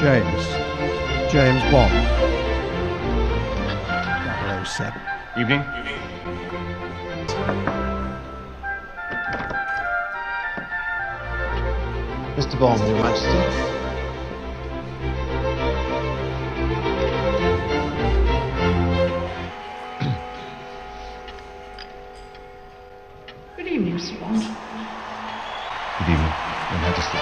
James Bond. 007. Evening. Mr. Bond, Your Majesty. Good evening, Mr. Bond. Good evening, Your Majesty.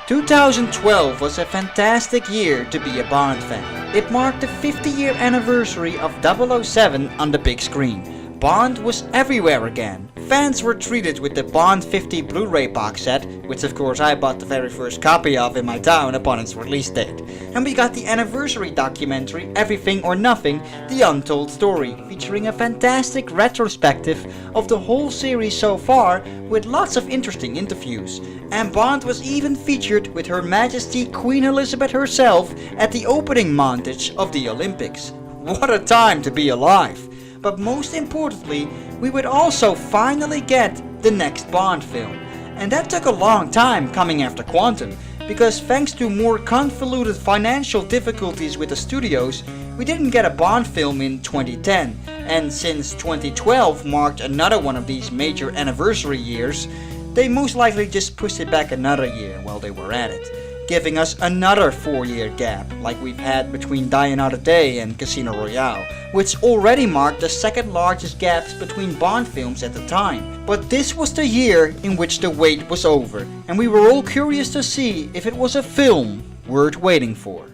2012 was a fantastic year to be a Bond fan. It marked the 50-year anniversary of 007 on the big screen. Bond was everywhere again. Fans were treated with the Bond 50 Blu-ray box set, which of course I bought the very first copy of in my town upon its release date. And we got the anniversary documentary Everything or Nothing, The Untold Story, featuring a fantastic retrospective of the whole series so far with lots of interesting interviews. And Bond was even featured with Her Majesty Queen Elizabeth herself at the opening montage of the Olympics. What a time to be alive! But most importantly, we would also finally get the next Bond film. And that took a long time coming after Quantum, because thanks to more convoluted financial difficulties with the studios, we didn't get a Bond film in 2010. And since 2012 marked another one of these major anniversary years, they most likely just pushed it back another year while they were at it, giving us another 4-year gap like we've had between Die Another Day and Casino Royale, which already marked the second largest gaps between Bond films at the time. But this was the year in which the wait was over, and we were all curious to see if it was a film worth waiting for.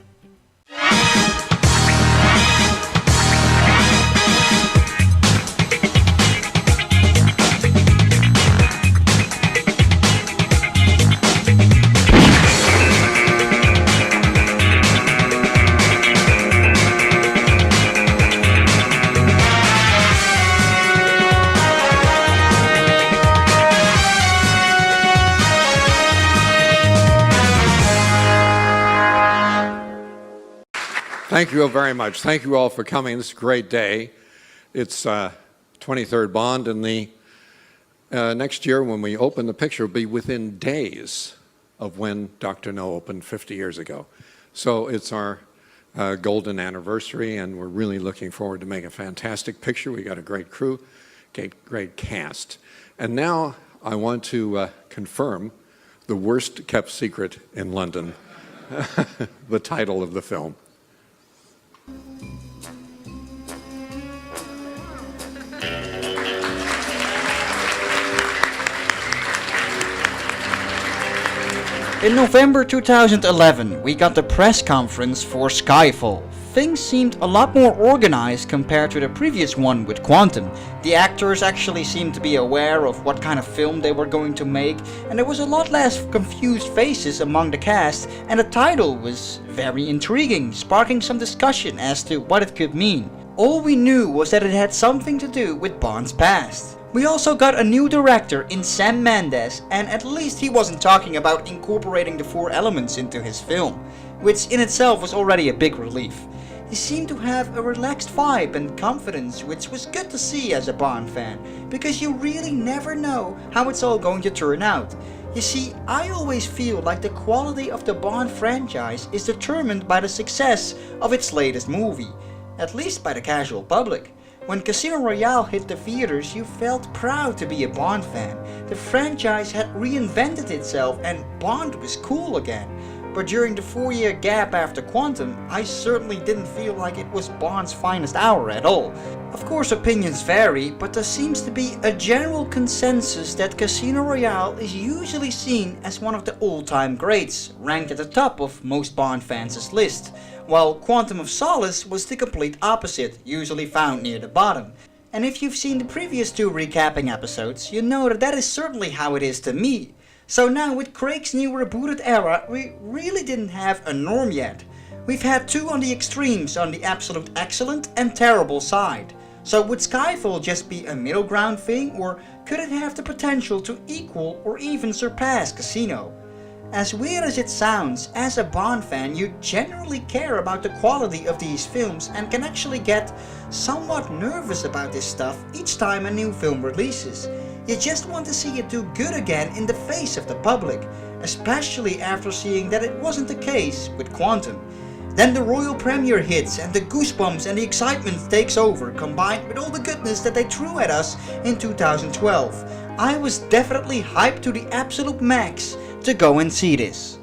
Thank you all very much. Thank you all for coming. This is a great day. It's 23rd Bond, and the next year when we open the picture will be within days of when Dr. No opened 50 years ago. So it's our golden anniversary, and we're really looking forward to making a fantastic picture. We got a great crew, great cast. And now I want to confirm the worst kept secret in London, the title of the film. In November 2011, we got the press conference for Skyfall. Things seemed a lot more organized compared to the previous one with Quantum. The actors actually seemed to be aware of what kind of film they were going to make, and there was a lot less confused faces among the cast, and the title was very intriguing, sparking some discussion as to what it could mean. All we knew was that it had something to do with Bond's past. We also got a new director in Sam Mendes, and at least he wasn't talking about incorporating the 4 elements into his film, which in itself was already a big relief. He seemed to have a relaxed vibe and confidence, which was good to see as a Bond fan, because you really never know how it's all going to turn out. You see, I always feel like the quality of the Bond franchise is determined by the success of its latest movie, at least by the casual public. When Casino Royale hit the theaters, you felt proud to be a Bond fan. The franchise had reinvented itself and Bond was cool again. But during the 4-year gap after Quantum, I certainly didn't feel like it was Bond's finest hour at all. Of course opinions vary, but there seems to be a general consensus that Casino Royale is usually seen as one of the all-time greats, ranked at the top of most Bond fans' list, while Quantum of Solace was the complete opposite, usually found near the bottom. And if you've seen the previous 2 recapping episodes, you know that is certainly how it is to me. So now with Craig's new rebooted era, we really didn't have a norm yet. We've had 2 on the extremes on the absolute excellent and terrible side. So would Skyfall just be a middle ground thing, or could it have the potential to equal or even surpass Casino? As weird as it sounds, as a Bond fan you generally care about the quality of these films and can actually get somewhat nervous about this stuff each time a new film releases. You just want to see it do good again in the face of the public, especially after seeing that it wasn't the case with Quantum. Then the royal premiere hits and the goosebumps and the excitement takes over, combined with all the goodness that they threw at us in 2012. I was definitely hyped to the absolute max to go and see this.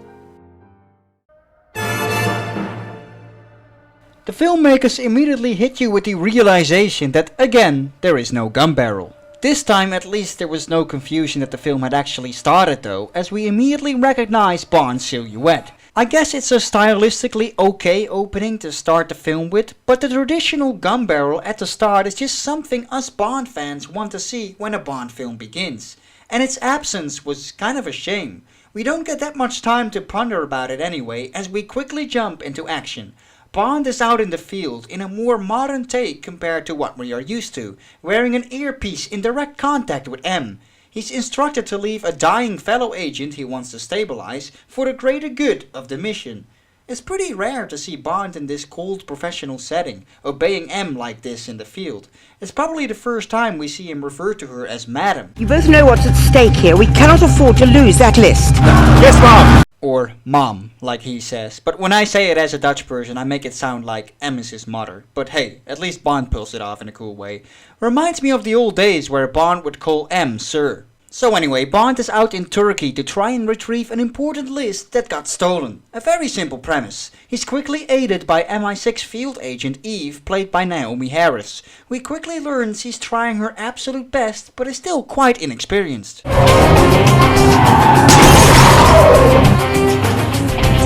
The filmmakers immediately hit you with the realization that again there is no gun barrel. This time at least there was no confusion that the film had actually started though, as we immediately recognized Bond's silhouette. I guess it's a stylistically okay opening to start the film with, but the traditional gun barrel at the start is just something us Bond fans want to see when a Bond film begins. And its absence was kind of a shame. We don't get that much time to ponder about it anyway, as we quickly jump into action. Bond is out in the field in a more modern take compared to what we are used to, wearing an earpiece in direct contact with M. He's instructed to leave a dying fellow agent he wants to stabilize for the greater good of the mission. It's pretty rare to see Bond in this cold professional setting, obeying M like this in the field. It's probably the first time we see him refer to her as Madam. You both know what's at stake here. We cannot afford to lose that list. Yes, Mom! Or Mom, like he says. But when I say it as a Dutch person, I make it sound like M is his mother. But hey, at least Bond pulls it off in a cool way. Reminds me of the old days where Bond would call M Sir. So anyway, Bond is out in Turkey to try and retrieve an important list that got stolen. A very simple premise. He's quickly aided by MI6 field agent Eve, played by Naomi Harris. We quickly learn she's trying her absolute best, but is still quite inexperienced. It's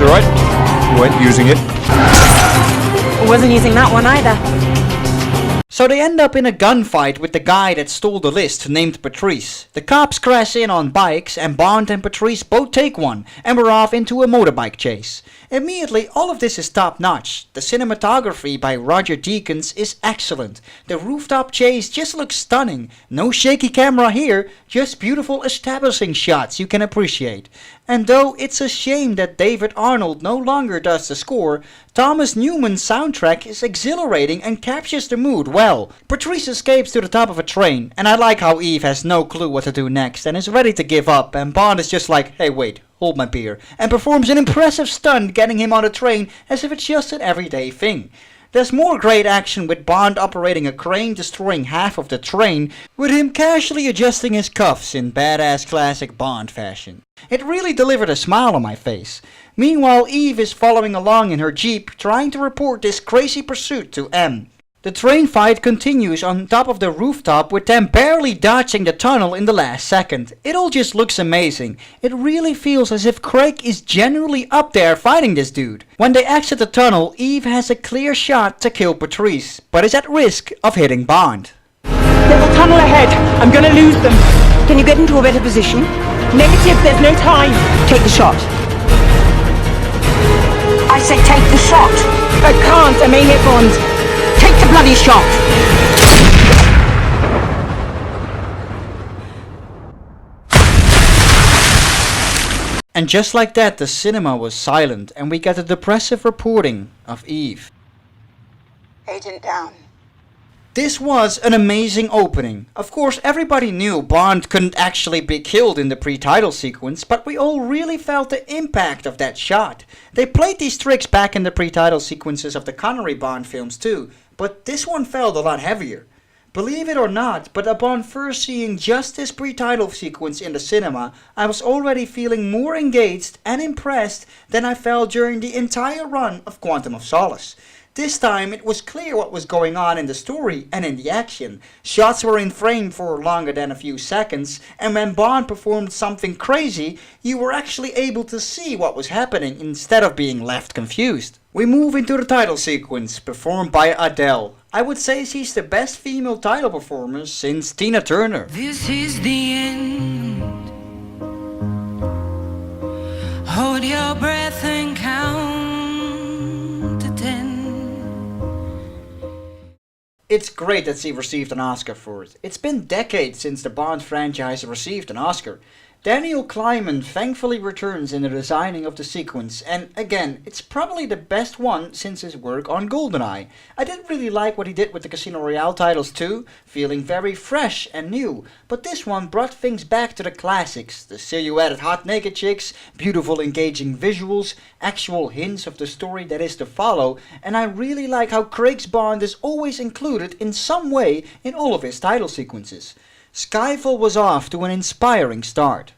alright. You weren't using it. I wasn't using that one either. So they end up in a gunfight with the guy that stole the list, named Patrice. The cops crash in on bikes and Bond and Patrice both take one, and we're off into a motorbike chase. Immediately all of this is top notch. The cinematography by Roger Deakins is excellent. The rooftop chase just looks stunning. No shaky camera here, just beautiful establishing shots you can appreciate. And though it's a shame that David Arnold no longer does the score, Thomas Newman's soundtrack is exhilarating and captures the mood well. Patrice escapes to the top of a train, and I like how Eve has no clue what to do next and is ready to give up, and Bond is just like, hey wait, hold my beer, and performs an impressive stunt getting him on the train as if it's just an everyday thing. There's more great action with Bond operating a crane destroying half of the train, with him casually adjusting his cuffs in badass classic Bond fashion. It really delivered a smile on my face. Meanwhile, Eve is following along in her jeep, trying to report this crazy pursuit to M. The train fight continues on top of the rooftop with them barely dodging the tunnel in the last second. It all just looks amazing. It really feels as if Craig is genuinely up there fighting this dude. When they exit the tunnel, Eve has a clear shot to kill Patrice, but is at risk of hitting Bond. There's a tunnel ahead. I'm gonna lose them. Can you get into a better position? Negative, there's no time. Take the shot. I say take the shot. I can't, I may hit Bond. Take the bloody shot. And just like that, the cinema was silent and we get a depressive reporting of Eve. Agent down. This was an amazing opening. Of course, everybody knew Bond couldn't actually be killed in the pre-title sequence, but we all really felt the impact of that shot. They played these tricks back in the pre-title sequences of the Connery Bond films too, but this one felt a lot heavier. Believe it or not, but upon first seeing just this pre-title sequence in the cinema, I was already feeling more engaged and impressed than I felt during the entire run of Quantum of Solace. This time it was clear what was going on in the story and in the action. Shots were in frame for longer than a few seconds, and when Bond performed something crazy, you were actually able to see what was happening instead of being left confused. We move into the title sequence, performed by Adele. I would say she's the best female title performer since Tina Turner. This is the end. Hold your breath and count to 10. It's great that she received an Oscar for it. It's been decades since the Bond franchise received an Oscar. Daniel Kleinman thankfully returns in the designing of the sequence, and again, it's probably the best one since his work on GoldenEye. I did really like what he did with the Casino Royale titles too, feeling very fresh and new, but this one brought things back to the classics, the silhouetted hot naked chicks, beautiful engaging visuals, actual hints of the story that is to follow, and I really like how Craig's Bond is always included in some way in all of his title sequences. Skyfall was off to an inspiring start.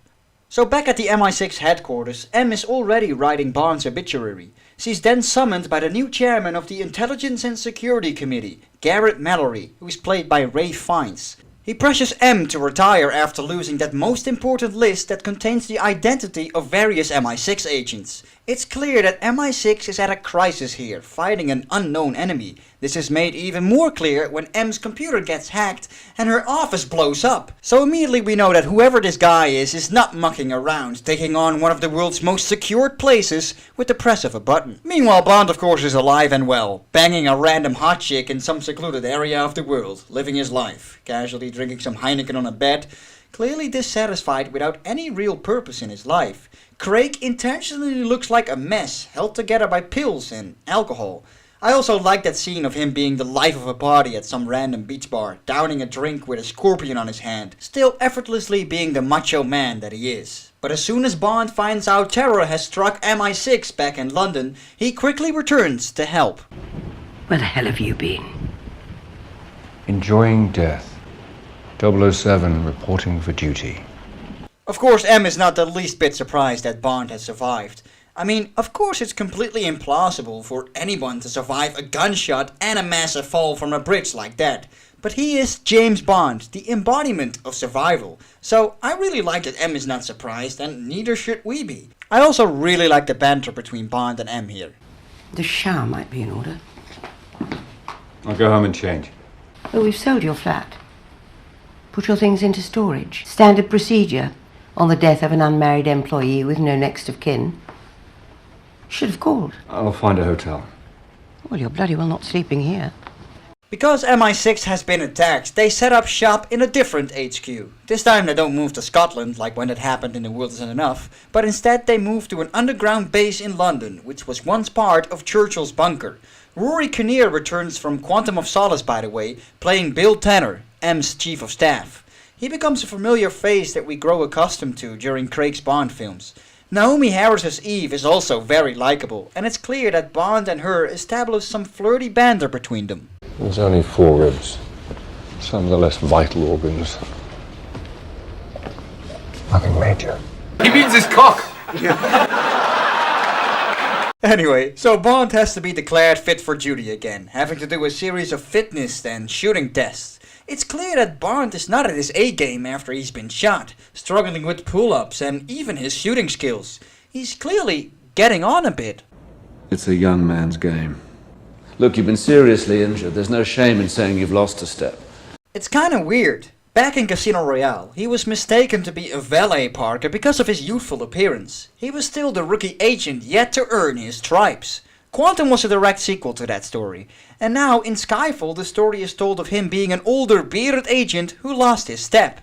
So back at the MI6 headquarters, M is already writing Bond's obituary. She's then summoned by the new chairman of the Intelligence and Security Committee, Garrett Mallory, who is played by Ralph Fiennes. He pressures M to retire after losing that most important list that contains the identity of various MI6 agents. It's clear that MI6 is at a crisis here, fighting an unknown enemy. This is made even more clear when M's computer gets hacked and her office blows up. So immediately we know that whoever this guy is not mucking around, taking on one of the world's most secured places with the press of a button. Meanwhile, Bond of course is alive and well, banging a random hot chick in some secluded area of the world, living his life, casually drinking some Heineken on a bed, clearly dissatisfied without any real purpose in his life. Craig intentionally looks like a mess, held together by pills and alcohol. I also like that scene of him being the life of a party at some random beach bar, downing a drink with a scorpion on his hand, still effortlessly being the macho man that he is. But as soon as Bond finds out terror has struck MI6 back in London, he quickly returns to help. Where the hell have you been? Enjoying death. 007 reporting for duty. Of course, M is not the least bit surprised that Bond has survived. I mean, of course it's completely implausible for anyone to survive a gunshot and a massive fall from a bridge like that. But he is James Bond, the embodiment of survival. So I really like that M is not surprised, and neither should we be. I also really like the banter between Bond and M here. The shower might be in order. I'll go home and change. Oh, we've sold your flat. Put your things into storage. Standard procedure on the death of an unmarried employee with no next of kin. Should have called. I'll find a hotel. Well, you're bloody well not sleeping here. Because MI6 has been attacked, they set up shop in a different HQ. This time they don't move to Scotland, like when it happened in The World Isn't Enough, but instead they move to an underground base in London, which was once part of Churchill's bunker. Rory Kinnear returns from Quantum of Solace, by the way, playing Bill Tanner, M's chief of staff. He becomes a familiar face that we grow accustomed to during Craig's Bond films. Naomi Harris's Eve is also very likable, and it's clear that Bond and her establish some flirty banter between them. There's only 4 ribs. Some of the less vital organs. Nothing major. He means his cock! Anyway, so Bond has to be declared fit for duty again, having to do a series of fitness and shooting tests. It's clear that Bond is not at his A-game after he's been shot, struggling with pull-ups and even his shooting skills. He's clearly getting on a bit. It's a young man's game. Look, you've been seriously injured. There's no shame in saying you've lost a step. It's kinda weird. Back in Casino Royale, he was mistaken to be a valet parker because of his youthful appearance. He was still the rookie agent yet to earn his stripes. Quantum was a direct sequel to that story, and now in Skyfall the story is told of him being an older bearded agent who lost his step.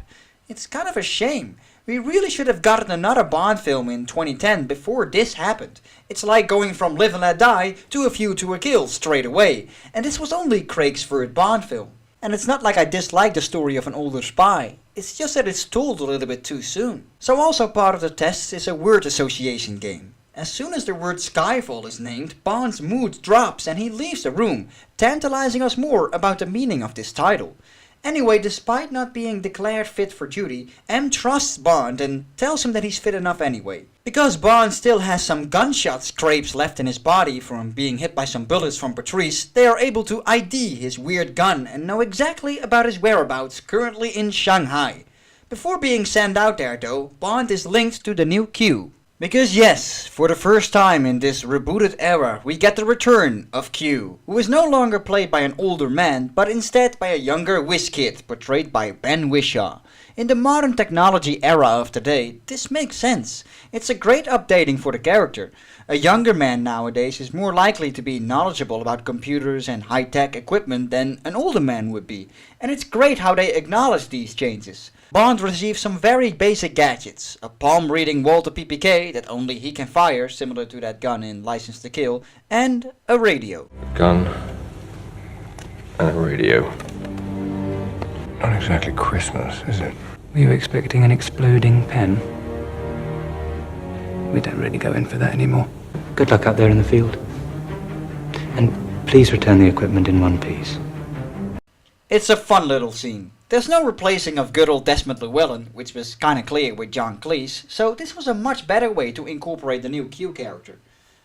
It's kind of a shame. We really should have gotten another Bond film in 2010 before this happened. It's like going from Live and Let Die to A View to a Kill straight away, and this was only Craig's third Bond film. And it's not like I dislike the story of an older spy, it's just that it's told a little bit too soon. So also part of the test is a word association game. As soon as the word Skyfall is named, Bond's mood drops and he leaves the room, tantalizing us more about the meaning of this title. Anyway, despite not being declared fit for duty, M trusts Bond and tells him that he's fit enough anyway. Because Bond still has some gunshot scrapes left in his body from being hit by some bullets from Patrice, they are able to ID his weird gun and know exactly about his whereabouts currently in Shanghai. Before being sent out there though, Bond is linked to the new Q. Because yes, for the first time in this rebooted era, we get the return of Q, who is no longer played by an older man, but instead by a younger whiz kid, portrayed by Ben Whishaw. In the modern technology era of today, this makes sense. It's a great updating for the character. A younger man nowadays is more likely to be knowledgeable about computers and high-tech equipment than an older man would be, and it's great how they acknowledge these changes. Bond receives some very basic gadgets. A palm-reading Walter PPK that only he can fire, similar to that gun in License to Kill, and a radio. A gun and a radio. Not exactly Christmas, is it? Were you expecting an exploding pen? We don't really go in for that anymore. Good luck out there in the field. And please return the equipment in one piece. It's a fun little scene. There's no replacing of good old Desmond Llewellyn, which was kinda clear with John Cleese, so this was a much better way to incorporate the new Q character.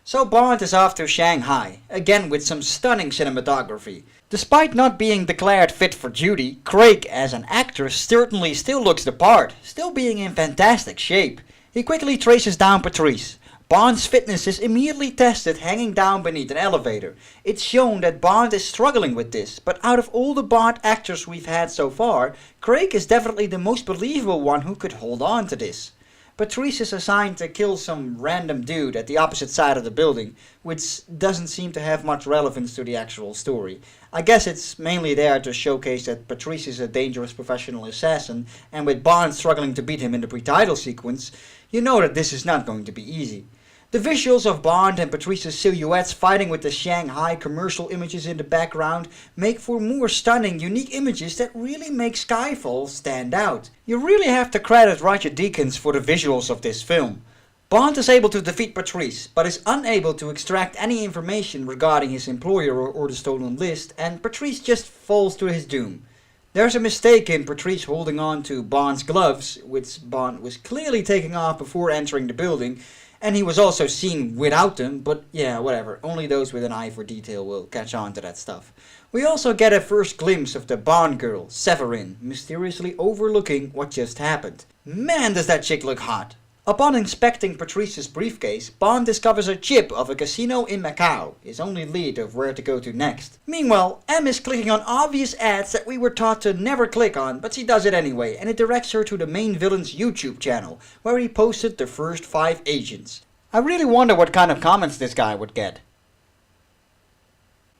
So Bond is off to Shanghai, again with some stunning cinematography. Despite not being declared fit for duty, Craig as an actor certainly still looks the part, still being in fantastic shape. He quickly traces down Patrice. Bond's fitness is immediately tested hanging down beneath an elevator. It's shown that Bond is struggling with this, but out of all the Bond actors we've had so far, Craig is definitely the most believable one who could hold on to this. Patrice is assigned to kill some random dude at the opposite side of the building, which doesn't seem to have much relevance to the actual story. I guess it's mainly there to showcase that Patrice is a dangerous professional assassin, and with Bond struggling to beat him in the pre-title sequence, you know that this is not going to be easy. The visuals of Bond and Patrice's silhouettes fighting with the Shanghai commercial images in the background make for more stunning, unique images that really make Skyfall stand out. You really have to credit Roger Deakins for the visuals of this film. Bond is able to defeat Patrice, but is unable to extract any information regarding his employer or the stolen list, and Patrice just falls to his doom. There's a mistake in Patrice holding on to Bond's gloves, which Bond was clearly taking off before entering the building, and he was also seen without them, but yeah, whatever, only those with an eye for detail will catch on to that stuff. We also get a first glimpse of the Bond girl, Severin, mysteriously overlooking what just happened. Man, does that chick look hot! Upon inspecting Patrice's briefcase, Bond discovers a chip of a casino in Macau, his only lead of where to go to next. Meanwhile, M is clicking on obvious ads that we were taught to never click on, but she does it anyway, and it directs her to the main villain's YouTube channel, where he posted the first 5 agents. I really wonder what kind of comments this guy would get.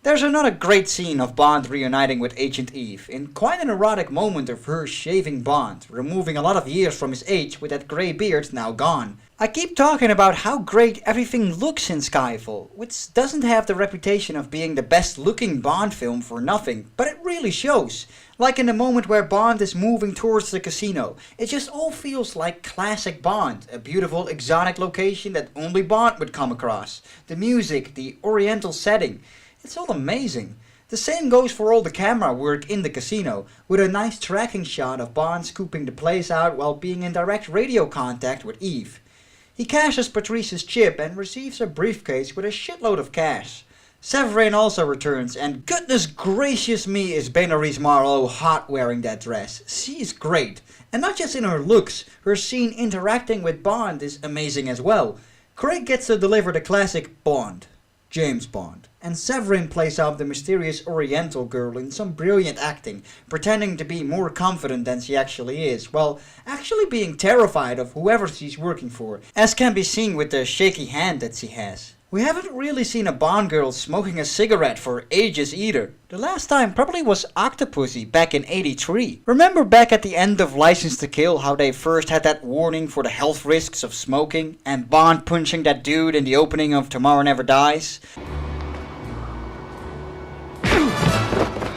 There's another great scene of Bond reuniting with Agent Eve, in quite an erotic moment of her shaving Bond, removing a lot of years from his age with that grey beard now gone. I keep talking about how great everything looks in Skyfall, which doesn't have the reputation of being the best looking Bond film for nothing, but it really shows. Like in the moment where Bond is moving towards the casino, it just all feels like classic Bond, a beautiful exotic location that only Bond would come across. The music, the oriental setting. It's all amazing. The same goes for all the camera work in the casino, with a nice tracking shot of Bond scooping the place out while being in direct radio contact with Eve. He cashes Patrice's chip and receives a briefcase with a shitload of cash. Severin also returns, and goodness gracious me is Benarise Marlowe hot wearing that dress. She's great. And not just in her looks, her scene interacting with Bond is amazing as well. Craig gets to deliver the classic Bond. James Bond. And Severin plays out the mysterious Oriental girl in some brilliant acting, pretending to be more confident than she actually is, while actually being terrified of whoever she's working for, as can be seen with the shaky hand that she has. We haven't really seen a Bond girl smoking a cigarette for ages either. The last time probably was Octopussy back in '83. Remember back at the end of License to Kill how they first had that warning for the health risks of smoking, and Bond punching that dude in the opening of Tomorrow Never Dies?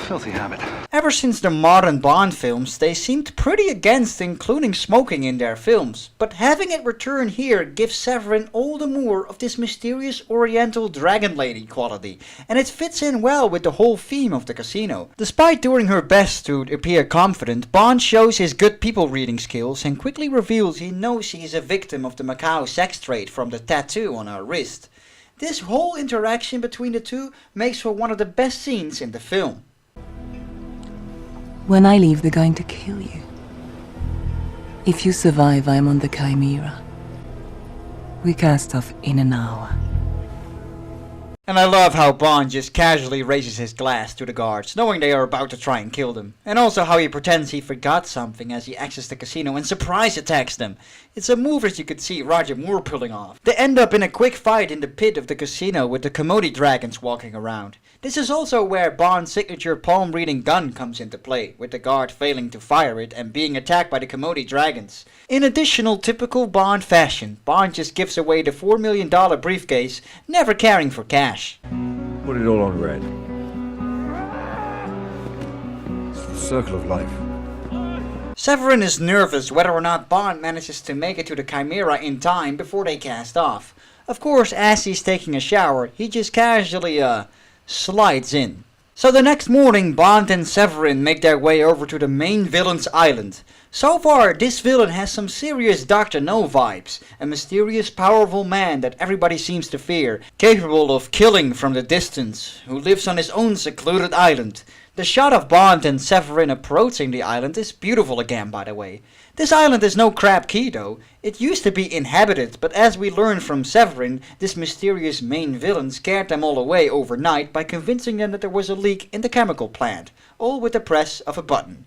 Filthy habit. Ever since the modern Bond films, they seemed pretty against including smoking in their films, but having it return here gives Severin all the more of this mysterious Oriental dragon lady quality, and it fits in well with the whole theme of the casino. Despite doing her best to appear confident, Bond shows his good people reading skills and quickly reveals he knows she is a victim of the Macau sex trade from the tattoo on her wrist. This whole interaction between the two makes for one of the best scenes in the film. When I leave, they're going to kill you. If you survive, I'm on the Chimera. We cast off in an hour. And I love how Bond just casually raises his glass to the guards, knowing they are about to try and kill them. And also how he pretends he forgot something as he exits the casino and surprise attacks them. It's a move that you could see Roger Moore pulling off. They end up in a quick fight in the pit of the casino with the Komodo dragons walking around. This is also where Bond's signature palm-reading gun comes into play, with the guard failing to fire it and being attacked by the Komodo dragons. In additional typical Bond fashion, Bond just gives away the $4 million briefcase, never caring for cash. Put it all on red. It's the circle of life. Severin is nervous whether or not Bond manages to make it to the Chimera in time before they cast off. Of course, as he's taking a shower, he just casually, slides in. So the next morning, Bond and Severin make their way over to the main villain's island. So far, this villain has some serious Dr. No vibes, a mysterious, powerful man that everybody seems to fear, capable of killing from the distance, who lives on his own secluded island. The shot of Bond and Severin approaching the island is beautiful again, by the way. This island is no crab key though. It used to be inhabited, but as we learn from Severin, this mysterious main villain scared them all away overnight by convincing them that there was a leak in the chemical plant, all with the press of a button.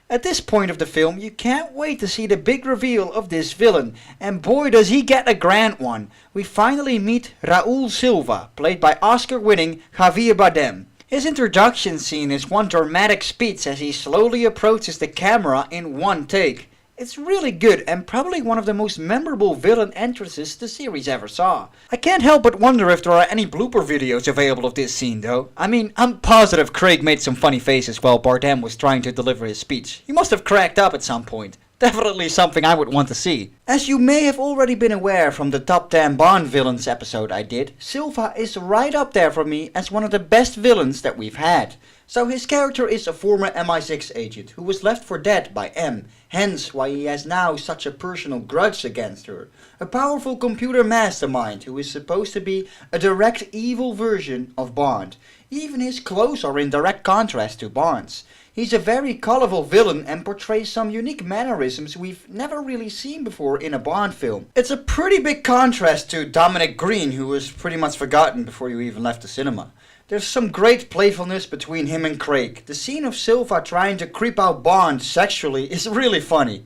At this point of the film, you can't wait to see the big reveal of this villain, and boy does he get a grand one. We finally meet Raúl Silva, played by Oscar-winning Javier Bardem. His introduction scene is one dramatic speech as he slowly approaches the camera in one take. It's really good and probably one of the most memorable villain entrances the series ever saw. I can't help but wonder if there are any blooper videos available of this scene though. I mean, I'm positive Craig made some funny faces while Bardem was trying to deliver his speech. He must have cracked up at some point. Definitely something I would want to see. As you may have already been aware from the Top 10 Bond villains episode I did, Silva is right up there for me as one of the best villains that we've had. So his character is a former MI6 agent who was left for dead by M, hence why he has now such a personal grudge against her. A powerful computer mastermind who is supposed to be a direct evil version of Bond. Even his clothes are in direct contrast to Bond's. He's a very colorful villain and portrays some unique mannerisms we've never really seen before in a Bond film. It's a pretty big contrast to Dominic Green, who was pretty much forgotten before you even left the cinema. There's some great playfulness between him and Craig. The scene of Silva trying to creep out Bond sexually is really funny.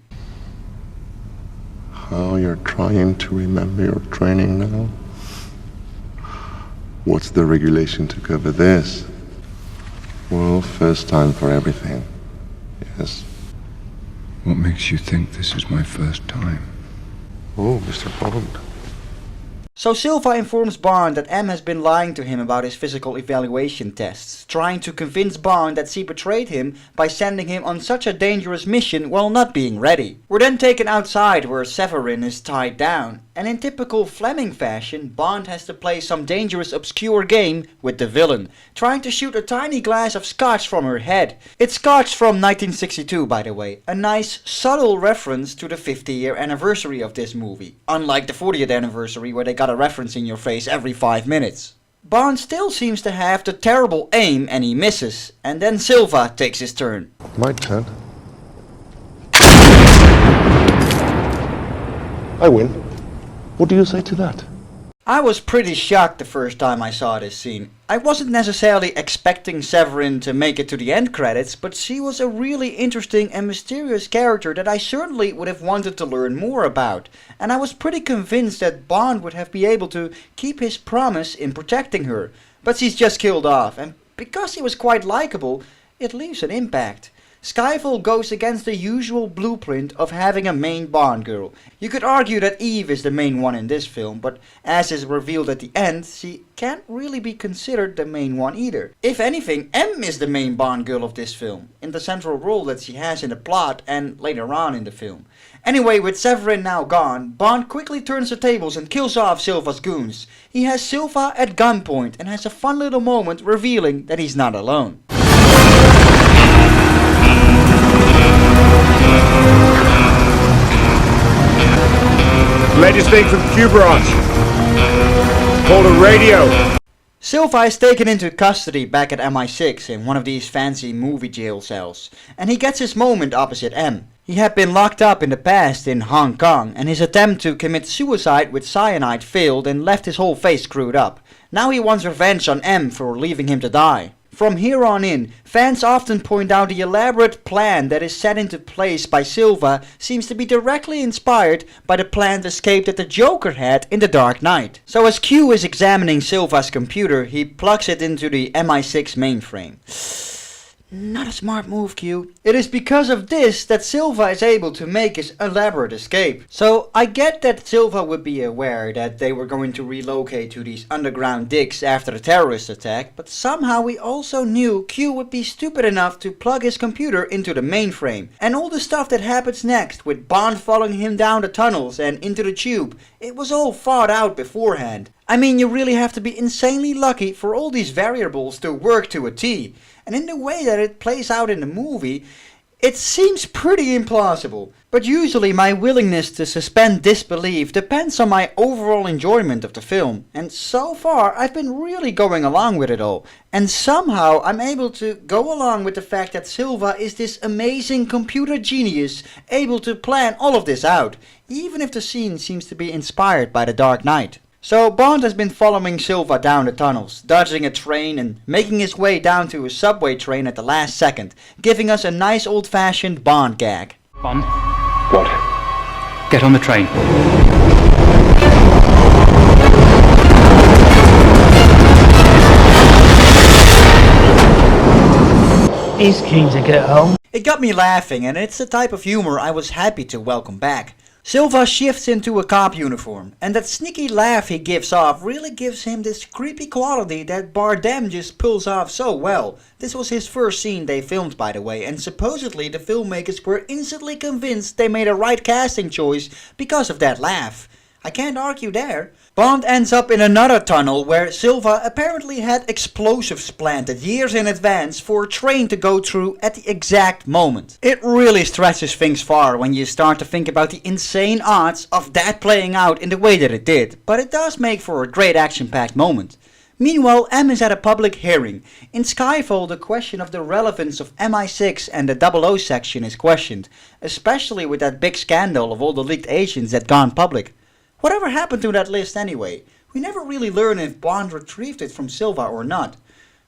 How you're trying to remember your training now? What's the regulation to cover this? Well, first time for everything. Yes. What makes you think this is my first time? Oh, Mr. Bond. So Silva informs Bond that M has been lying to him about his physical evaluation tests, trying to convince Bond that she betrayed him by sending him on such a dangerous mission while not being ready. We're then taken outside where Severin is tied down, and in typical Fleming fashion, Bond has to play some dangerous obscure game with the villain, trying to shoot a tiny glass of scotch from her head. It's scotch from 1962 by the way, a nice subtle reference to the 50-year anniversary of this movie, unlike the 40th anniversary where they got a reference in your face every 5 minutes. Bond still seems to have the terrible aim and he misses, and then Silva takes his turn. My turn. I win. What do you say to that? I was pretty shocked the first time I saw this scene. I wasn't necessarily expecting Severin to make it to the end credits, but she was a really interesting and mysterious character that I certainly would have wanted to learn more about. And I was pretty convinced that Bond would have been able to keep his promise in protecting her. But she's just killed off, and because she was quite likable, it leaves an impact. Skyfall goes against the usual blueprint of having a main Bond girl. You could argue that Eve is the main one in this film, but as is revealed at the end, she can't really be considered the main one either. If anything, M is the main Bond girl of this film, in the central role that she has in the plot and later on in the film. Anyway, with Severin now gone, Bond quickly turns the tables and kills off Silva's goons. He has Silva at gunpoint and has a fun little moment revealing that he's not alone. Latest thing from Q Branch. Called a radio. Silva is taken into custody back at MI6 in one of these fancy movie jail cells, and he gets his moment opposite M. He had been locked up in the past in Hong Kong, and his attempt to commit suicide with cyanide failed and left his whole face screwed up. Now he wants revenge on M for leaving him to die. From here on in, fans often point out the elaborate plan that is set into place by Silva seems to be directly inspired by the planned escape that the Joker had in The Dark Knight. So as Q is examining Silva's computer, he plugs it into the MI6 mainframe. Not a smart move, Q. It is because of this that Silva is able to make his elaborate escape. So I get that Silva would be aware that they were going to relocate to these underground digs after the terrorist attack, but somehow we also knew Q would be stupid enough to plug his computer into the mainframe. And all the stuff that happens next, with Bond following him down the tunnels and into the tube, it was all thought out beforehand. I mean, you really have to be insanely lucky for all these variables to work to a T. And in the way that it plays out in the movie, it seems pretty implausible. But usually my willingness to suspend disbelief depends on my overall enjoyment of the film. And so far I've been really going along with it all. And somehow I'm able to go along with the fact that Silva is this amazing computer genius able to plan all of this out, even if the scene seems to be inspired by The Dark Knight. So Bond has been following Silva down the tunnels, dodging a train and making his way down to a subway train at the last second, giving us a nice old-fashioned Bond gag. Bond? What? Get on the train. He's keen to get home. It got me laughing, and it's the type of humor I was happy to welcome back. Silva shifts into a cop uniform, and that sneaky laugh he gives off really gives him this creepy quality that Bardem just pulls off so well. This was his first scene they filmed, by the way, and supposedly the filmmakers were instantly convinced they made a right casting choice because of that laugh. I can't argue there. Bond ends up in another tunnel where Silva apparently had explosives planted years in advance for a train to go through at the exact moment. It really stretches things far when you start to think about the insane odds of that playing out in the way that it did, but it does make for a great action-packed moment. Meanwhile, M is at a public hearing. In Skyfall, the question of the relevance of MI6 and the 00 section is questioned, especially with that big scandal of all the leaked agents that gone public. Whatever happened to that list anyway? We never really learn if Bond retrieved it from Silva or not.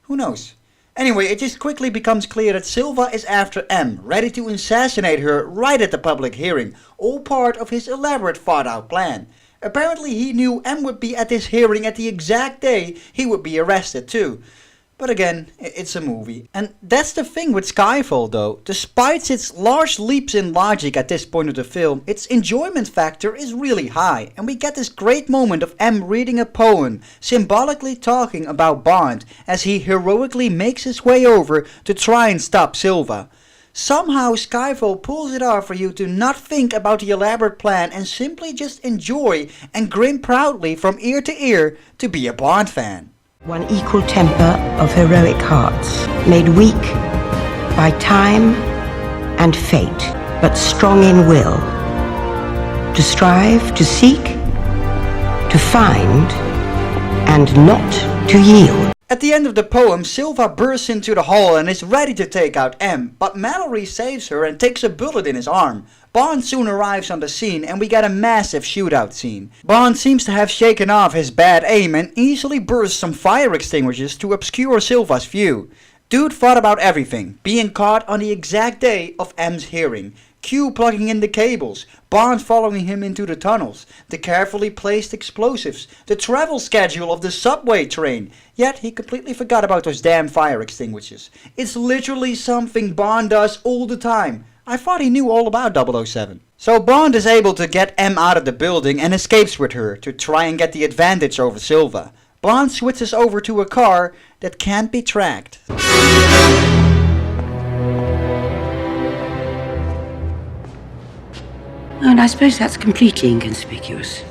Who knows? Anyway, it just quickly becomes clear that Silva is after M, ready to assassinate her right at the public hearing, all part of his elaborate thought out plan. Apparently he knew M would be at this hearing at the exact day he would be arrested too. But again, it's a movie. And that's the thing with Skyfall though. Despite its large leaps in logic at this point of the film, its enjoyment factor is really high. And we get this great moment of M reading a poem, symbolically talking about Bond as he heroically makes his way over to try and stop Silva. Somehow Skyfall pulls it off for you to not think about the elaborate plan and simply just enjoy and grin proudly from ear to ear to be a Bond fan. One equal temper of heroic hearts, made weak by time and fate, but strong in will, to strive, to seek, to find, and not to yield. At the end of the poem, Silva bursts into the hall and is ready to take out M, but Mallory saves her and takes a bullet in his arm. Bond soon arrives on the scene and we get a massive shootout scene. Bond seems to have shaken off his bad aim and easily bursts some fire extinguishers to obscure Silva's view. Dude thought about everything, being caught on the exact day of M's hearing. Q plugging in the cables, Bond following him into the tunnels, the carefully placed explosives, the travel schedule of the subway train. Yet he completely forgot about those damn fire extinguishers. It's literally something Bond does all the time. I thought he knew all about 007. So Bond is able to get M out of the building and escapes with her to try and get the advantage over Silva. Bond switches over to a car that can't be tracked. And I suppose that's completely inconspicuous.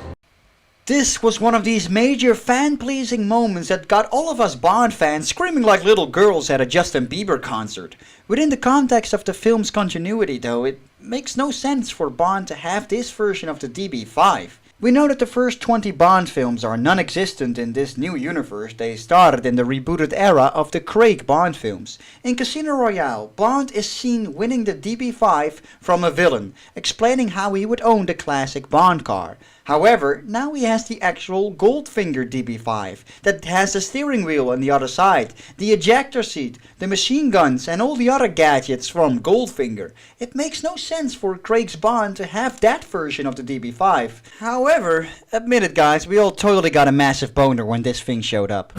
This was one of these major fan-pleasing moments that got all of us Bond fans screaming like little girls at a Justin Bieber concert. Within the context of the film's continuity though, it makes no sense for Bond to have this version of the DB5. We know that the first 20 Bond films are non-existent in this new universe. They started in the rebooted era of the Craig Bond films. In Casino Royale, Bond is seen winning the DB5 from a villain, explaining how he would own the classic Bond car. However, now he has the actual Goldfinger DB5 that has the steering wheel on the other side, the ejector seat, the machine guns and all the other gadgets from Goldfinger. It makes no sense for Craig's Bond to have that version of the DB5. However, admit it guys, we all totally got a massive boner when this thing showed up.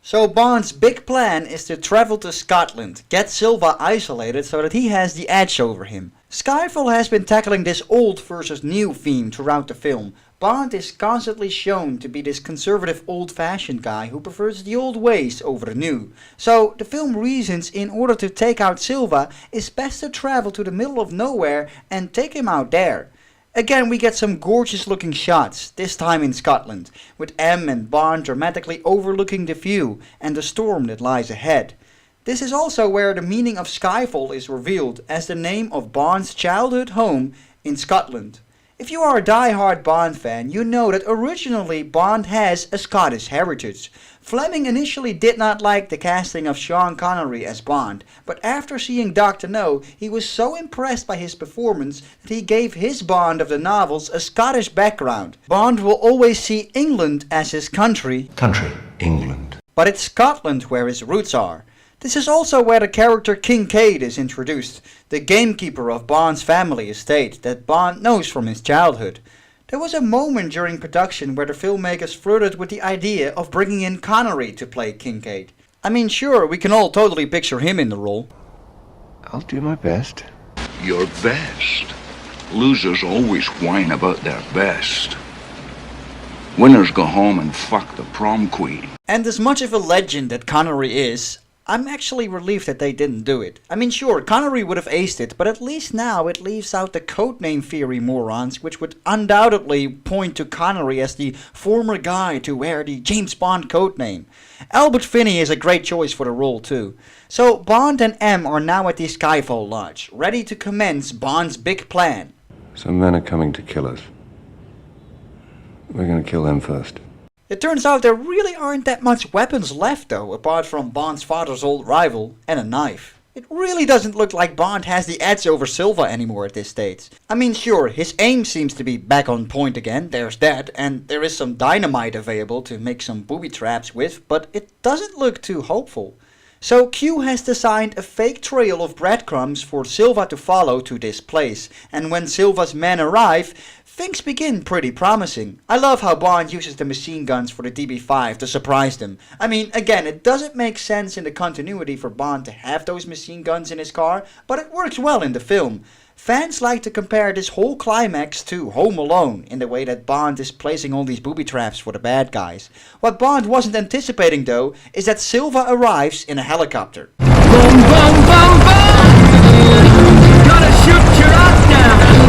So Bond's big plan is to travel to Scotland, get Silva isolated so that he has the edge over him. Skyfall has been tackling this old versus new theme throughout the film. Bond is constantly shown to be this conservative old-fashioned guy who prefers the old ways over the new. So the film reasons in order to take out Silva is best to travel to the middle of nowhere and take him out there. Again we get some gorgeous looking shots, this time in Scotland, with M and Bond dramatically overlooking the view and the storm that lies ahead. This is also where the meaning of Skyfall is revealed as the name of Bond's childhood home in Scotland. If you are a die-hard Bond fan, you know that originally Bond has a Scottish heritage. Fleming initially did not like the casting of Sean Connery as Bond, but after seeing Dr. No, he was so impressed by his performance that he gave his Bond of the novels a Scottish background. Bond will always see England as his country, England. but it's Scotland where his roots are. This is also where the character Kincaid is introduced, the gamekeeper of Bond's family estate that Bond knows from his childhood. There was a moment during production where the filmmakers flirted with the idea of bringing in Connery to play Kincaid. I mean sure, we can all totally picture him in the role. I'll do my best. Your best? Losers always whine about their best. Winners go home and fuck the prom queen. And as much of a legend that Connery is, I'm actually relieved that they didn't do it. I mean sure, Connery would have aced it, but at least now it leaves out the codename theory morons, which would undoubtedly point to Connery as the former guy to wear the James Bond codename. Albert Finney is a great choice for the role too. So Bond and M are now at the Skyfall Lodge, ready to commence Bond's big plan. Some men are coming to kill us. We're gonna kill them first. It turns out there really aren't that much weapons left though, apart from Bond's father's old rival and a knife. It really doesn't look like Bond has the edge over Silva anymore at this stage. I mean sure, his aim seems to be back on point again, there's that, and there is some dynamite available to make some booby traps with, but it doesn't look too hopeful. So Q has designed a fake trail of breadcrumbs for Silva to follow to this place, and when Silva's men arrive, things begin pretty promising. I love how Bond uses the machine guns for the DB5 to surprise them. I mean, again, it doesn't make sense in the continuity for Bond to have those machine guns in his car, but it works well in the film. Fans like to compare this whole climax to Home Alone in the way that Bond is placing all these booby traps for the bad guys. What Bond wasn't anticipating though is that Silva arrives in a helicopter. Boom, boom, boom, boom! Gotta shoot your ass now!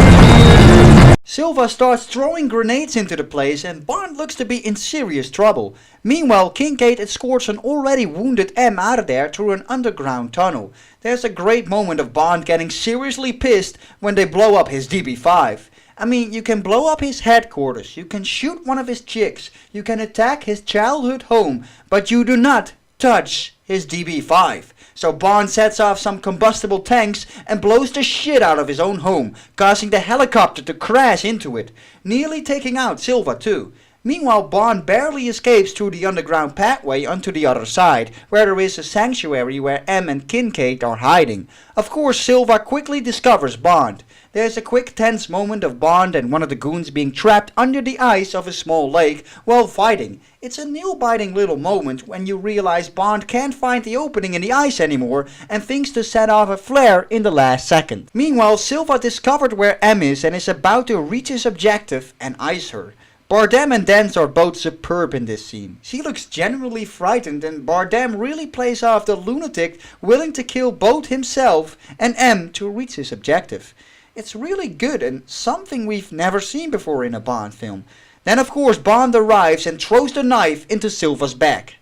Silva starts throwing grenades into the place and Bond looks to be in serious trouble. Meanwhile, Kincaid escorts an already wounded M out of there through an underground tunnel. There's a great moment of Bond getting seriously pissed when they blow up his DB5. I mean, you can blow up his headquarters, you can shoot one of his chicks, you can attack his childhood home, but you do not touch his DB5. So Bond sets off some combustible tanks and blows the shit out of his own home, causing the helicopter to crash into it, nearly taking out Silva too. Meanwhile, Bond barely escapes through the underground pathway onto the other side, where there is a sanctuary where M and Kincaid are hiding. Of course, Silva quickly discovers Bond. There's a quick tense moment of Bond and one of the goons being trapped under the ice of a small lake while fighting. It's a nail-biting little moment when you realize Bond can't find the opening in the ice anymore and thinks to set off a flare in the last second. Meanwhile, Silva discovered where M is and is about to reach his objective and ice her. Bardem and Dance are both superb in this scene. She looks genuinely frightened and Bardem really plays off the lunatic willing to kill both himself and M to reach his objective. It's really good and something we've never seen before in a Bond film. Then of course Bond arrives and throws the knife into Silva's back.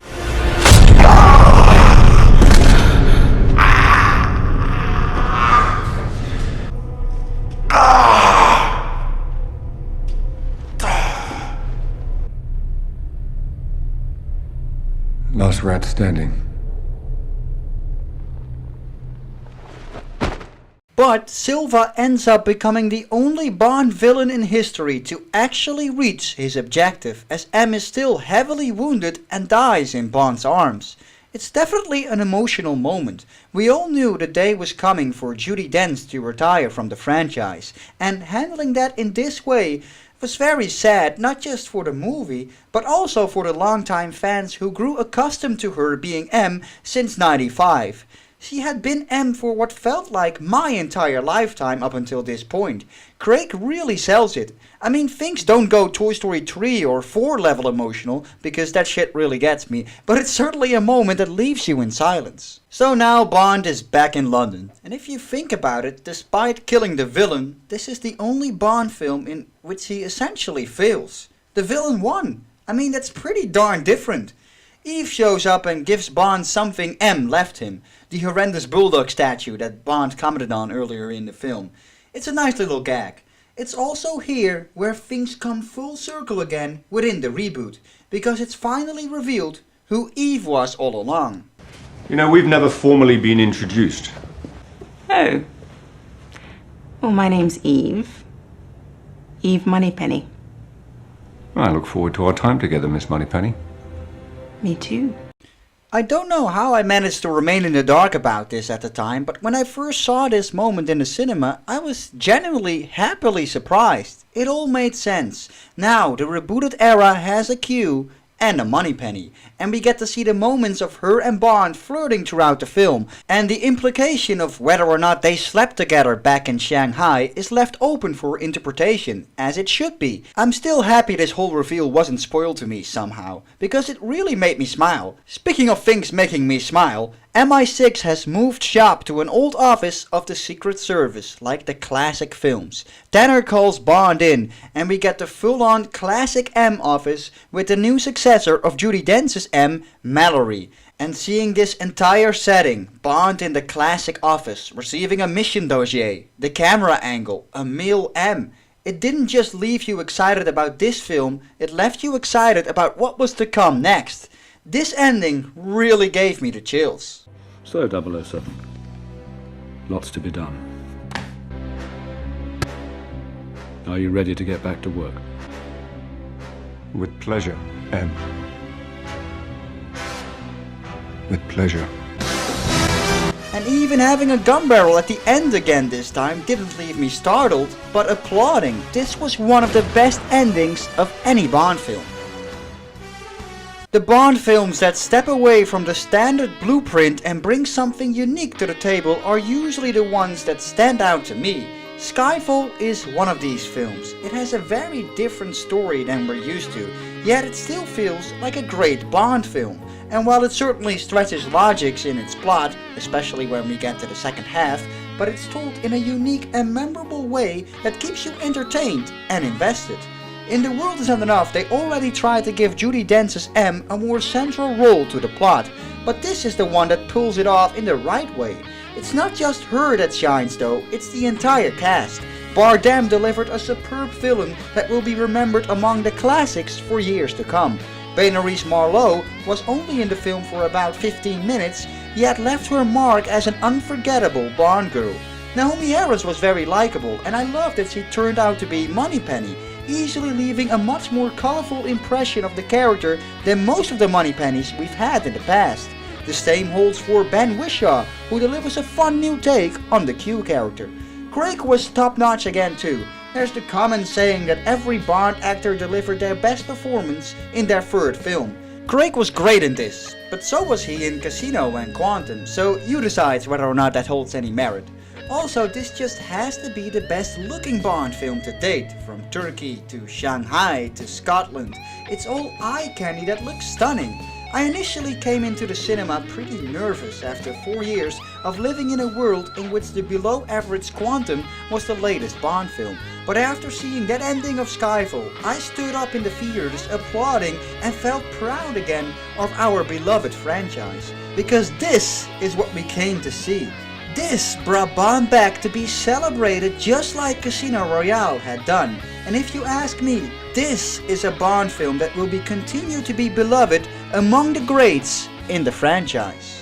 were outstanding. But Silva ends up becoming the only Bond villain in history to actually reach his objective, as M is still heavily wounded and dies in Bond's arms. It's definitely an emotional moment. We all knew the day was coming for Judi Dench to retire from the franchise, and handling that in this way was very sad, not just for the movie, but also for the longtime fans who grew accustomed to her being M since '95. She had been M for what felt like my entire lifetime up until this point. Craig really sells it. I mean, things don't go Toy Story 3 or 4 level emotional, because that shit really gets me, but it's certainly a moment that leaves you in silence. So now Bond is back in London, and if you think about it, despite killing the villain, this is the only Bond film in which he essentially fails. The villain won. I mean, that's pretty darn different. Eve shows up and gives Bond something M left him, the horrendous bulldog statue that Bond commented on earlier in the film. It's a nice little gag. It's also here where things come full circle again within the reboot, because it's finally revealed who Eve was all along. You know, we've never formally been introduced. Oh. Well, my name's Eve. Eve Moneypenny. I look forward to our time together, Miss Moneypenny. Me too. I don't know how I managed to remain in the dark about this at the time, but when I first saw this moment in the cinema, I was genuinely happily surprised. It all made sense. Now, the rebooted era has a Q and a Moneypenny, and we get to see the moments of her and Bond flirting throughout the film, and the implication of whether or not they slept together back in Shanghai is left open for interpretation, as it should be. I'm still happy this whole reveal wasn't spoiled to me somehow, because it really made me smile. Speaking of things making me smile, MI6 has moved shop to an old office of the Secret Service, like the classic films. Tanner calls Bond in, and we get the full-on classic M office with the new successor of Judi Dench's M, Mallory. And seeing this entire setting, Bond in the classic office, receiving a mission dossier, the camera angle, a male M, it didn't just leave you excited about this film, it left you excited about what was to come next. This ending really gave me the chills. So, 007. Lots to be done. Are you ready to get back to work? With pleasure, M. With pleasure. And even having a gun barrel at the end again this time didn't leave me startled, but applauding. This was one of the best endings of any Bond film. The Bond films that step away from the standard blueprint and bring something unique to the table are usually the ones that stand out to me. Skyfall is one of these films. It has a very different story than we're used to, yet it still feels like a great Bond film. And while it certainly stretches logics in its plot, especially when we get to the second half, but it's told in a unique and memorable way that keeps you entertained and invested. In The World Is Not Enough, they already tried to give Judi Dench's M a more central role to the plot, but this is the one that pulls it off in the right way. It's not just her that shines though, it's the entire cast. Bardem delivered a superb villain that will be remembered among the classics for years to come. Béatrice Marlowe was only in the film for about 15 minutes, yet left her mark as an unforgettable Bond girl. Naomi Harris was very likable, and I love that she turned out to be Moneypenny, easily leaving a much more colorful impression of the character than most of the Moneypennies we've had in the past. The same holds for Ben Whishaw, who delivers a fun new take on the Q character. Craig was top notch again too. There's the common saying that every Bond actor delivered their best performance in their third film. Craig was great in this, but so was he in Casino and Quantum, so you decide whether or not that holds any merit. Also, this just has to be the best looking Bond film to date, from Turkey to Shanghai to Scotland. It's all eye candy that looks stunning. I initially came into the cinema pretty nervous after 4 years of living in a world in which the below average Quantum was the latest Bond film. But after seeing that ending of Skyfall, I stood up in the theaters applauding and felt proud again of our beloved franchise. Because this is what we came to see. This brought Bond back to be celebrated just like Casino Royale had done. And if you ask me, this is a Bond film that will continue to be beloved among the greats in the franchise.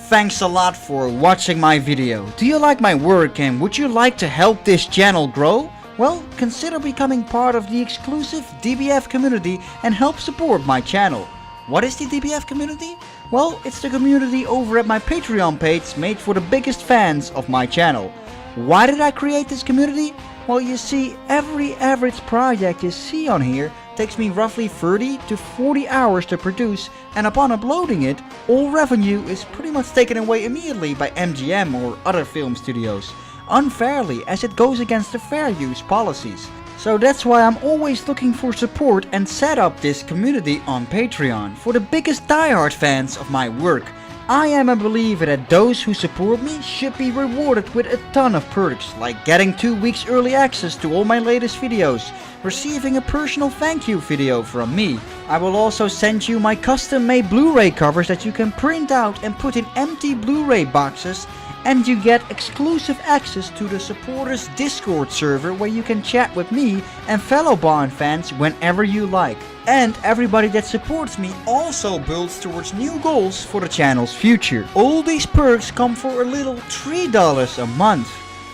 Thanks a lot for watching my video. Do you like my work and would you like to help this channel grow? Well, consider becoming part of the exclusive DBF community and help support my channel. What is the DBF community? Well, it's the community over at my Patreon page made for the biggest fans of my channel. Why did I create this community? Well, you see, every average project you see on here takes me roughly 30 to 40 hours to produce, and upon uploading it, all revenue is pretty much taken away immediately by MGM or other film studios, unfairly as it goes against the fair use policies. So that's why I'm always looking for support and set up this community on Patreon for the biggest diehard fans of my work. I am a believer that those who support me should be rewarded with a ton of perks, like getting 2 weeks early access to all my latest videos, receiving a personal thank you video from me. I will also send you my custom made Blu-ray covers that you can print out and put in empty Blu-ray boxes, and you get exclusive access to the supporters Discord server where you can chat with me and fellow Bond fans whenever you like. And everybody that supports me also builds towards new goals for the channel's future. All these perks come for a little $3 a month.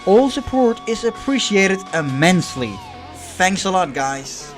All support is appreciated immensely. Thanks a lot, guys.